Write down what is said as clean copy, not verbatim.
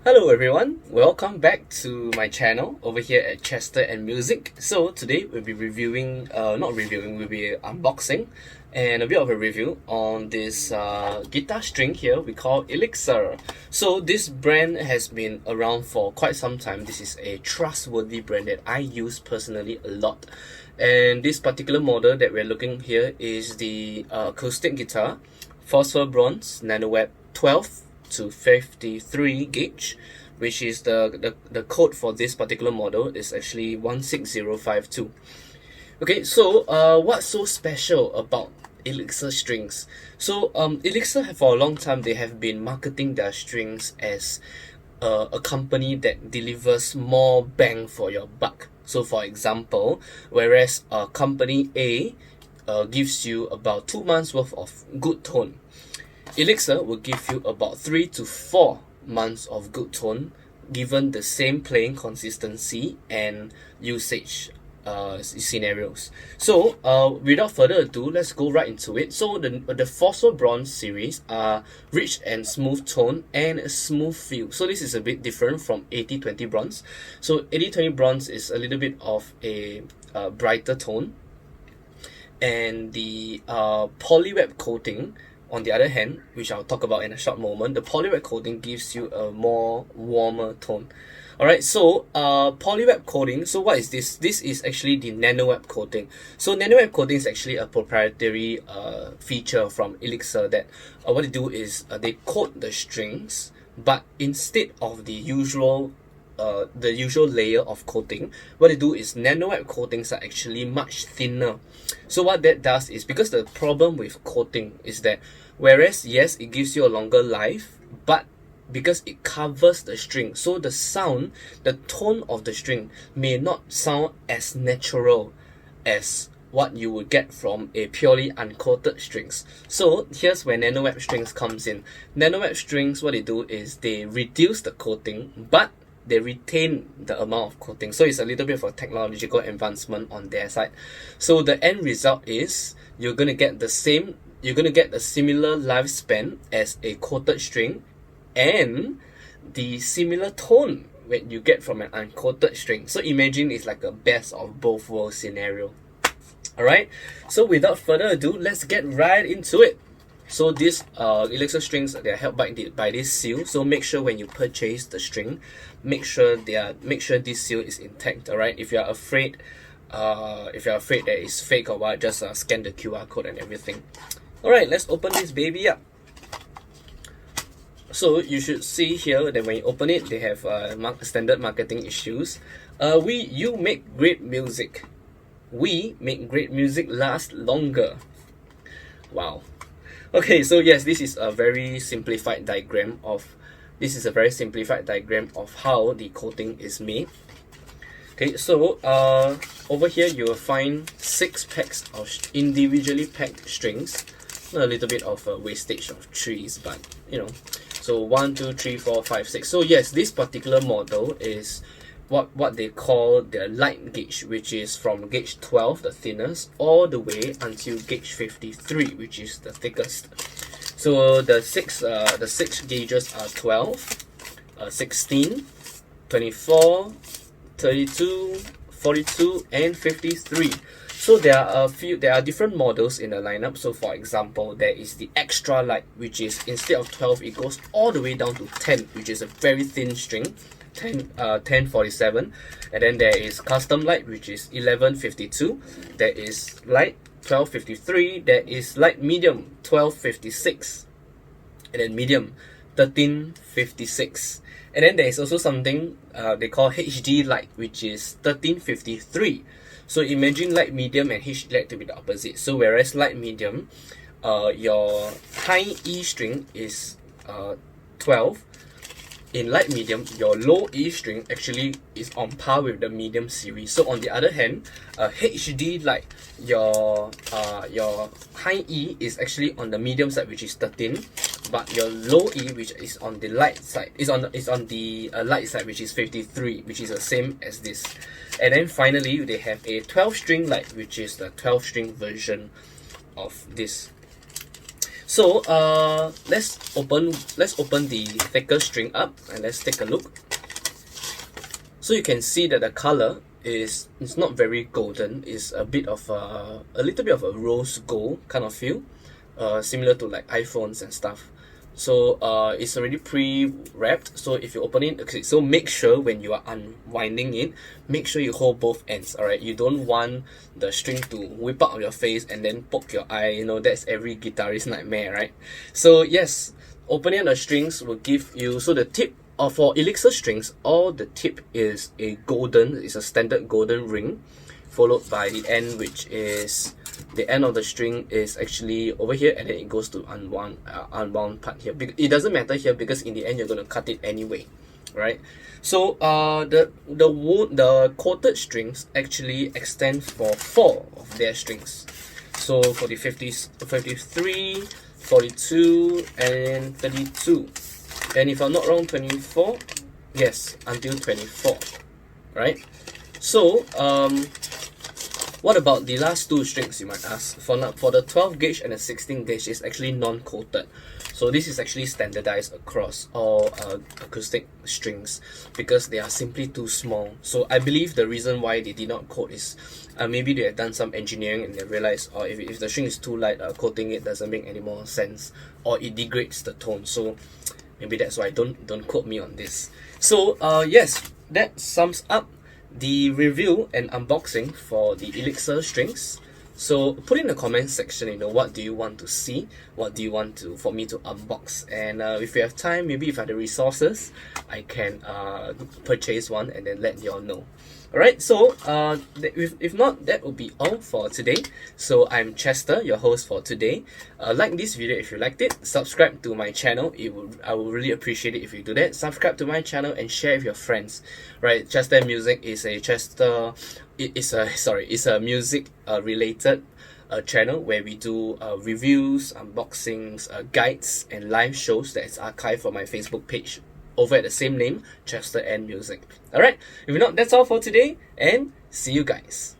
Hello everyone, welcome back to my channel over here at Chester and Music. So today we'll be reviewing, we'll be unboxing and a bit of a review on this guitar string here we call Elixir. So this brand has been around for quite some time. This is a trustworthy brand that I use personally a lot. And this particular model that we're looking here is the acoustic guitar, Phosphor bronze, Nanoweb 12 to 53 gauge, which is the code for this particular model is actually 16052. Okay, so what's so special about Elixir strings? So Elixir for a long time they have been marketing their strings as a company that delivers more bang for your buck. So for example, whereas company A gives you about 2 months worth of good tone, Elixir will give you about 3 to 4 months of good tone given the same playing consistency and usage scenarios. So without further ado, let's go right into it. So the Phosphor Bronze series are rich and smooth tone and a smooth feel. So this is a bit different from 8020 Bronze. So 8020 Bronze is a little bit of a brighter tone, and the polyweb coating, on the other hand, which I'll talk about in a short moment, the polyweb coating gives you a more warmer tone. Alright, so polyweb coating, so what is this? This is actually the Nanoweb coating. So Nanoweb coating is actually a proprietary feature from Elixir that what they do is they coat the strings, but instead of the usual layer of coating, what they do is Nanoweb coatings are actually much thinner. So what that does is, because the problem with coating is that whereas yes, it gives you a longer life, but because it covers the string, so the sound, the tone of the string may not sound as natural as what you would get from a purely uncoated strings. So here's where Nanoweb strings comes in. Nanoweb strings, what they do is they reduce the coating, but they retain the amount of coating. So it's a little bit of a technological advancement on their side. So the end result is you're gonna get a similar lifespan as a coated string and the similar tone when you get from an uncoated string. So imagine it's like a best of both worlds scenario. Alright, so without further ado, let's get right into it. So these Elixir strings, they are held by this seal. So make sure when you purchase the string, make sure this seal is intact. Alright, if you are afraid that it's fake or what, just scan the QR code and everything. Alright, let's open this baby up. So you should see here that when you open it, they have standard marketing issues. You make great music. We make great music last longer. Wow. Okay, so yes, this is a very simplified diagram of how the coating is made. Okay, so over here you will find 6 packs of individually packed strings. A little bit of a wastage of trees, but you know. So 1, 2, 3, 4, 5, 6. So yes, this particular model is what they call the light gauge, which is from gauge 12, the thinnest, all the way until gauge 53, which is the thickest. So the six gauges are 12, 16, 24, 32, 42, and 53. So there are different models in the lineup. So for example, there is the extra light, which is instead of 12, it goes all the way down to 10, which is a very thin string. 1047, and then there is custom light, which is 1152. There is light 1253. There is light medium 1256, and then medium 1356. And then there is also something they call HD light, which is 1353. So imagine light medium and HD light to be the opposite. So whereas light medium, your high E string is 12. In light medium, your low E string actually is on par with the medium series. So on the other hand, HD light, your high E is actually on the medium side, which is 13, but your low E, which is on the light side, is on the light side, which is 53, which is the same as this. And then finally, they have a 12 string light, which is the 12 string version of this. So let's open the thicker string up and let's take a look. So you can see that the color is it's not very golden. It's a bit of a little bit of a rose gold kind of feel, similar to like iPhones and stuff. So it's already pre-wrapped. So if you open it, okay, so make sure when you are unwinding it, make sure you hold both ends. All right, you don't want the string to whip out of your face and then poke your eye. You know, that's every guitarist's nightmare, right? So yes, opening the strings will give you, so the tip for Elixir strings, all the tip is a standard golden ring, followed by the end, which is the end of the string is actually over here, and then it goes to unwound part here. It doesn't matter here because in the end you're going to cut it anyway, right? So the quoted strings actually extend for 4 of their strings. So for the 53, 42, and 32. And if I'm not wrong, 24, yes, until 24, right? So what about the last 2 strings, you might ask? For the 12 gauge and the 16 gauge is actually non-coated. So this is actually standardized across all acoustic strings because they are simply too small. So I believe the reason why they did not coat is maybe they have done some engineering and they realized, or if the string is too light, coating it doesn't make any more sense, or it degrades the tone. So maybe that's why. Don't quote me on this. So yes, that sums up the review and unboxing for the Elixir strings. So put in the comment section, you know, what do you want to see, what do you want for me to unbox, and if you have time, maybe if I have the resources, I can purchase one and then let you all know. Alright, so if not, that will be all for today. So I'm Chester, your host for today. Like this video if you liked it, subscribe to my channel. I will really appreciate it if you do that. Subscribe to my channel and share with your friends. Right, Chester Music is a music related channel where we do reviews, unboxings, guides, and live shows that is archived on my Facebook page over at the same name, Chester and Music. Alright, if not, that's all for today, and see you guys.